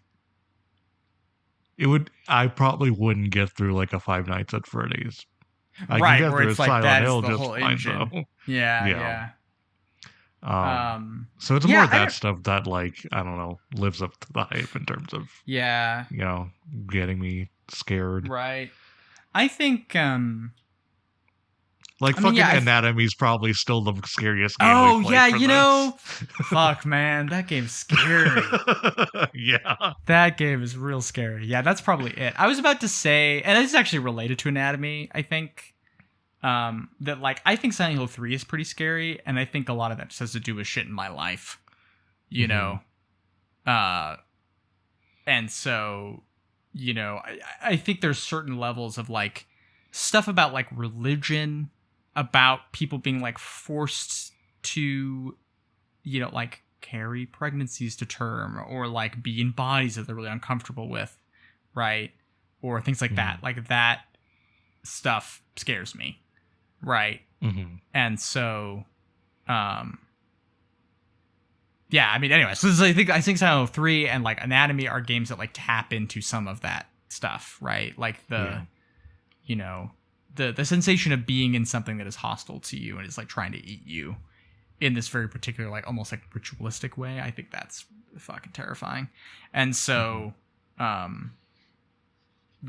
it would. I probably wouldn't get through like a Five Nights at Freddy's. I right, can get where through it's like Silent that Hill is the just whole fine, engine. though. Yeah. So it's more that stuff that like I don't know lives up to the hype in terms of you know getting me scared. Right. I think like fucking Anatomy's probably still the scariest game. Oh yeah, you know, fuck man, that game's scary. Yeah, that game is real scary. Yeah, that's probably it. I was about to say, and this is actually related to Anatomy. I think that like I think Silent Hill 3 is pretty scary, and I think a lot of that just has to do with shit in my life. You know, And so, you know, I think there's certain levels of like stuff about like religion, about people being like forced to, you know, like carry pregnancies to term or like be in bodies that they're really uncomfortable with, right? Or things like that. Like that stuff scares me, right? And so, yeah, I mean, anyway, so I think Silent Hill 3 and like Anatomy are games that like tap into some of that stuff, right? Like you know, the sensation of being in something that is hostile to you and is like trying to eat you in this very particular, like almost like ritualistic way. I think that's fucking terrifying. And so, you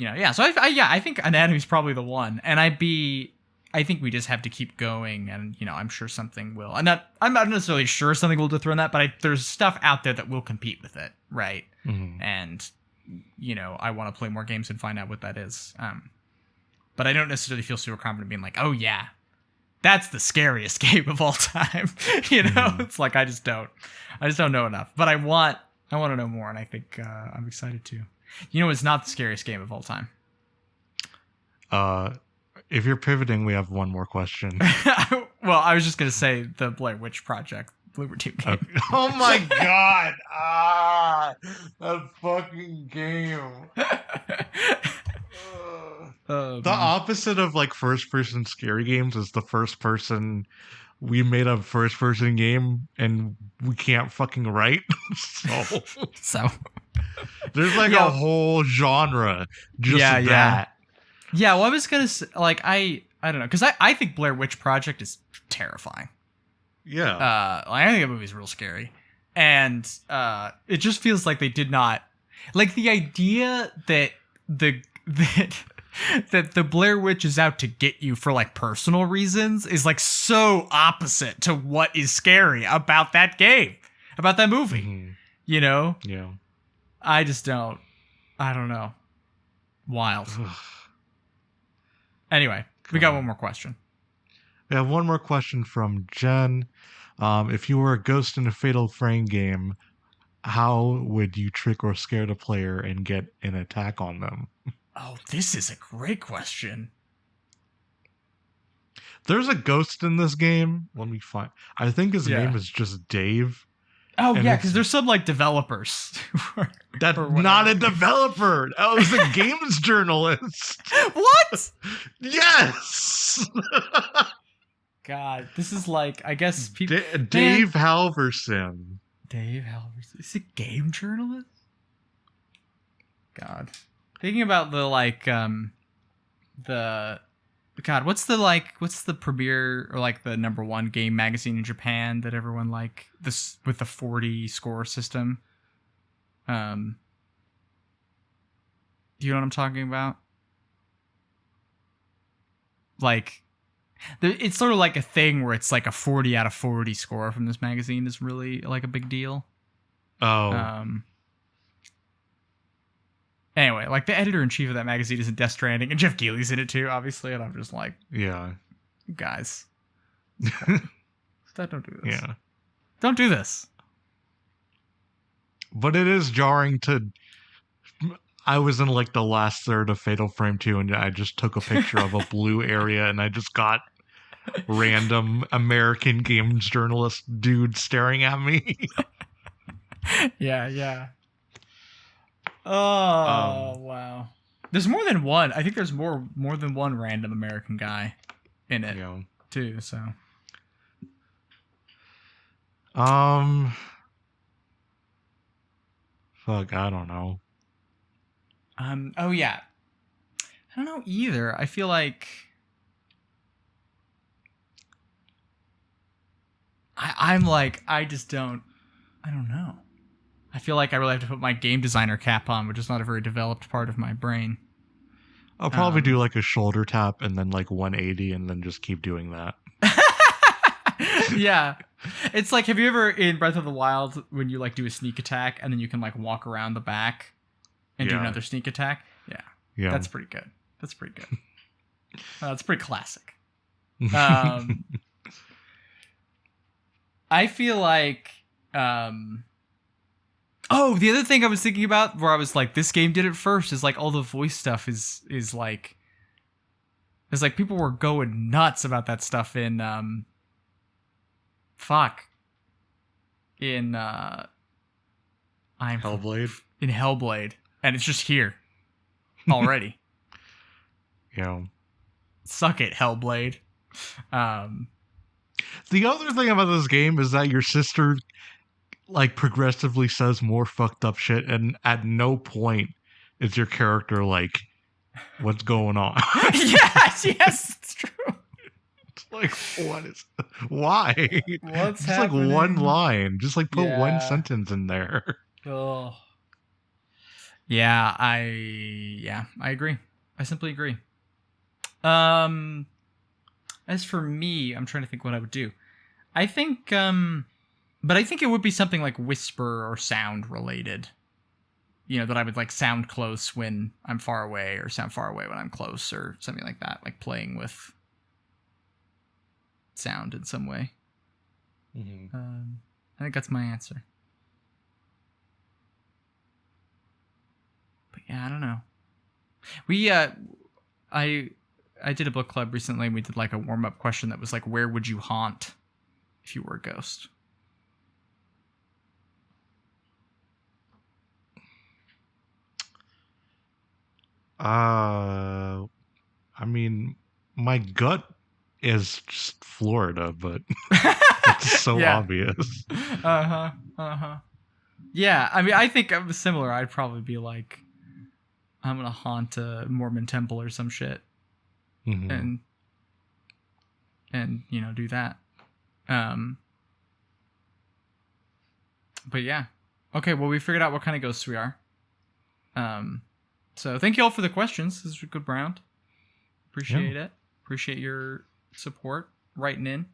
know, yeah. So I think Anatomy is probably the one, and I think we just have to keep going, and you know, I'm sure something will. I'm not necessarily sure something will dethrone that, but there's stuff out there that will compete with it, right? And you know, I want to play more games and find out what that is. But I don't necessarily feel super confident being like, oh yeah, that's the scariest game of all time. You know, it's like I just don't know enough. But I want to know more, and I think I'm excited to. You know, it's not the scariest game of all time. If you're pivoting, we have one more question. Well, I was just gonna say the Blair Witch Project Bloober Team game. Okay. Oh my god! That fucking game. The opposite of like first-person scary games is the first-person. We made a first-person game and we can't fucking write. So there's like a whole genre just that. Yeah, well, I was gonna say, like, I don't know, because I think Blair Witch Project is terrifying. Yeah. I think that movie's real scary, and it just feels like they did not like the idea that that the Blair Witch is out to get you for like personal reasons is like so opposite to what is scary about that game, about that movie. You know? Yeah. I don't know. Wild. Anyway, we got one more question. We have one more question from Jen. If you were a ghost in a Fatal Frame game, how would you trick or scare the player and get an attack on them? Oh, this is a great question. There's a ghost in this game. Let me find. I think his name is just Dave. Oh, yeah, because there's some like developers. That's not a developer. That was a games journalist. What? Yes. God, this is like, I guess people. Dave Halverson. Dave Halverson. Is he a game journalist? God. Thinking about the like, what's the premier or like the number one game magazine in Japan that everyone like this with the 40 score system? Do you know what I'm talking about? Like, it's sort of like a thing where it's like a 40 out of 40 score from this magazine is really like a big deal. Oh. Anyway, like the editor-in-chief of that magazine is in Death Stranding, and Jeff Keighley's in it too, obviously, and I'm just like, yeah, guys, don't do this. Yeah, don't do this. But it is jarring to. I was in like the last third of Fatal Frame 2, and I just took a picture of a blue area, and I just got random American games journalist dude staring at me. Yeah. Oh, wow. There's more than one. I think there's more than one random American guy in it, too, so. Fuck, I don't know. Oh, yeah. I don't know either. I feel like... I don't know. I feel like I really have to put my game designer cap on, which is not a very developed part of my brain. I'll probably do like a shoulder tap and then like 180 and then just keep doing that. Yeah. It's like, have you ever in Breath of the Wild when you like do a sneak attack and then you can like walk around the back and do another sneak attack? Yeah. That's pretty good. That's pretty pretty classic. I feel like Oh, the other thing I was thinking about where I was like, this game did it first is like all the voice stuff is like, it's like people were going nuts about that stuff in, in, Hellblade. In Hellblade. And it's just here already. Yeah. Suck it, Hellblade. The other thing about this game is that your sister like progressively says more fucked up shit, and at no point is your character like, what's going on? yes, it's true. It's like, why? What's just happening? Like one line. Just like put one sentence in there. Oh. Yeah, I agree. I simply agree. As for me, I'm trying to think what I would do. I think, but I think it would be something like whisper or sound related. You know, that I would like sound close when I'm far away or sound far away when I'm close or something like that. Like playing with sound in some way. Mm-hmm. I think that's my answer. But yeah, I don't know. I did a book club recently and we did like a warm-up question that was like, where would you haunt if you were a ghost? I mean, my gut is just Florida, but it's so obvious. Yeah, I mean, I think I was similar. I'd probably be like, I'm gonna haunt a Mormon temple or some shit, and you know, do that. But yeah, okay. Well, we figured out what kind of ghosts we are. So thank you all for the questions. This is a good round. Appreciate it. Appreciate your support. Writing in.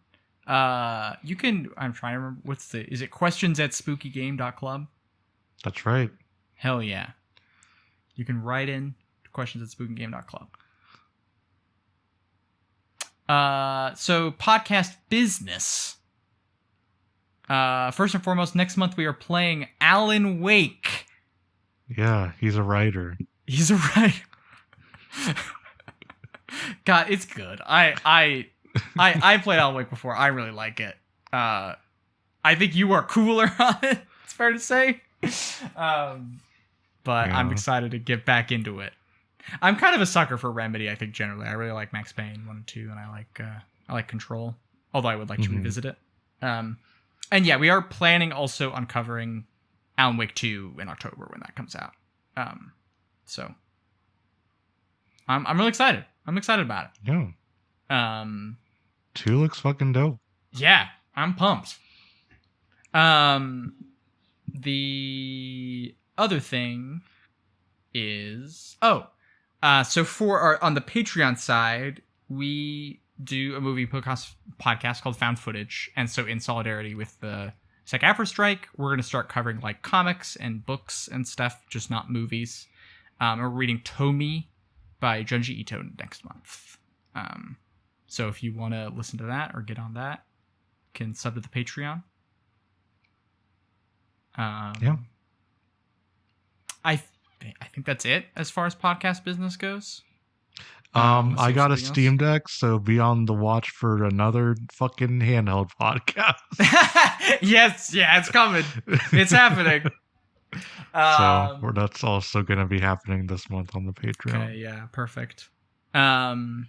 You can. I'm trying to remember. Is it questions@spookygame.club? That's right. Hell yeah. You can write in questions@spookygame.club. So podcast business. First and foremost, next month we are playing Alan Wake. Yeah, he's a writer. He's a writer. God, it's good. I played Alan Wake before. I really like it. I think you are cooler on it. It's fair to say. But I'm excited to get back into it. I'm kind of a sucker for Remedy, I think, generally. I really like Max Payne 1 and 2, and I like Control. Although I would like to revisit it. And yeah, we are planning also on covering Alan Wake 2 in October when that comes out. So I'm really excited. I'm excited about it. Yeah. 2 looks fucking dope. Yeah, I'm pumped. The other thing is so for on the Patreon side, we do a movie podcast called Found Footage, and so in solidarity with the SAG-AFTRA strike, we're going to start covering like comics and books and stuff, just not movies. We're reading Tomi by Junji Ito next month. So if you want to listen to that or get on that, you can sub to the Patreon. Yeah. I think that's it as far as podcast business goes. I got a Steam Deck, so be on the watch for another fucking handheld podcast. Yes, yeah, it's coming. It's happening. So that's also going to be happening this month on the Patreon. Okay, yeah, perfect. All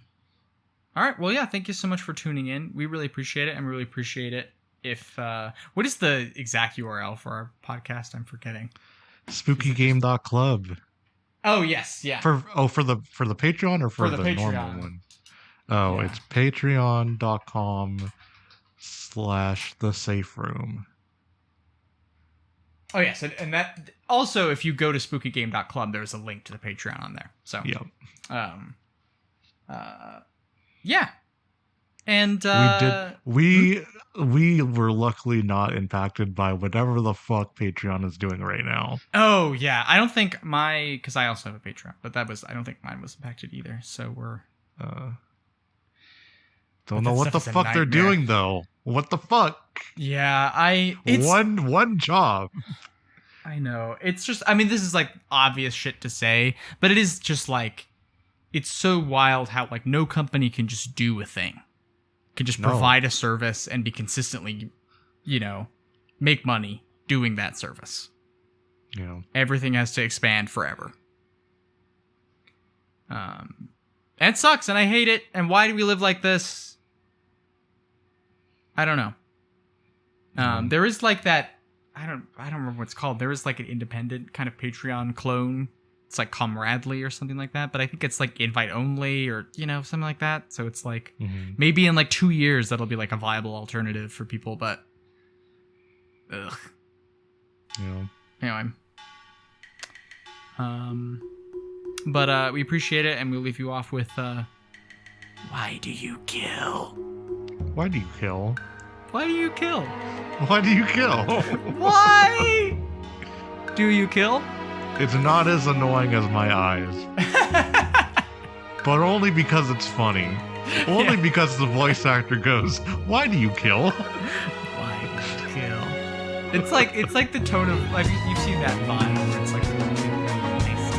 right, well, yeah, thank you so much for tuning in. We really appreciate it, and we really appreciate it if... what is the exact URL for our podcast? I'm forgetting. SpookyGame.club. Oh, yes, yeah. For the Patreon or for the Patreon. Normal one? Oh, yeah. It's patreon.com/thesaferoom. Oh, yes, and that... Also, if you go to SpookyGame.club, there's a link to the Patreon on there. So, yep. Yeah. And we were luckily not impacted by whatever the fuck Patreon is doing right now. Oh yeah, I don't think because I also have a Patreon, but I don't think mine was impacted either. So we're don't know what the fuck they're doing though. What the fuck? Yeah, one job. I know. It's just, I mean, this is like obvious shit to say, but it is just like, it's so wild how like no company can just do a thing. Can just provide a service and be consistently, make money doing that service. Yeah. Everything has to expand forever. And it sucks and I hate it. And why do we live like this? I don't know. There is like that, I don't remember what it's called. There is like an independent kind of Patreon clone. It's like Comradely or something like that. But I think it's like invite only or, something like that. So it's like maybe in like 2 years that'll be like a viable alternative for people. But, ugh. Yeah. Anyway. But we appreciate it and we'll leave you off with, why do you kill? Why do you kill? Why do you kill? Why do you kill? Why do you kill? It's not as annoying as my eyes. But only because it's funny. Only because the voice actor goes, why do you kill? Why do you kill? It's like the tone of, like, you've seen that Vine where it's like really, really nice.